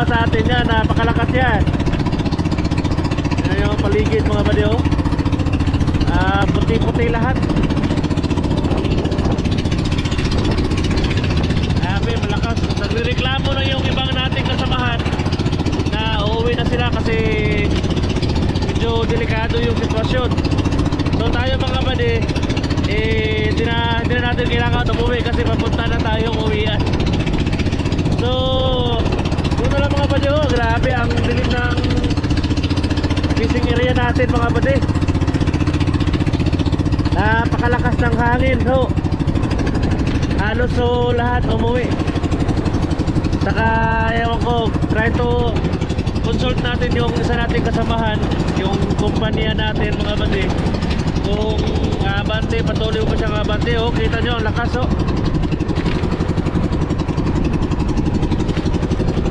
tumama sa atin yan. Napakalakas yan. Yan yung paligid mga buddy, oh. Puti-puti lahat. Grabe, malakas. Nagreklamo na yung ibang nating kasamahan na uuwi na sila kasi medyo delikado yung sitwasyon. So tayo mga buddy, hindi na natin kailangan umuwi kasi papunta na tayong uwian. So yun na lang mga buddy, oh. Grabe ang dilim ng fishing area natin mga buddy. Napakalakas ng hangin, ho. Halos so lahat umuwi. Saka ewan ko, try to consult natin yung isa nating kasamahan, yung kumpanya natin mga buddy, kung abante, patuloy pa siyang abante. Oh, kita nyo ang lakas, oh.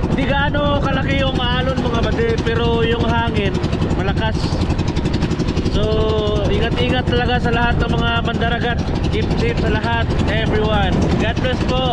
Hindi gaano kalaki yung alon mga buddy, pero yung hangin malakas. So ingat-ingat talaga sa lahat ng mga mandaragat. Keep safe sa lahat, everyone. God bless po.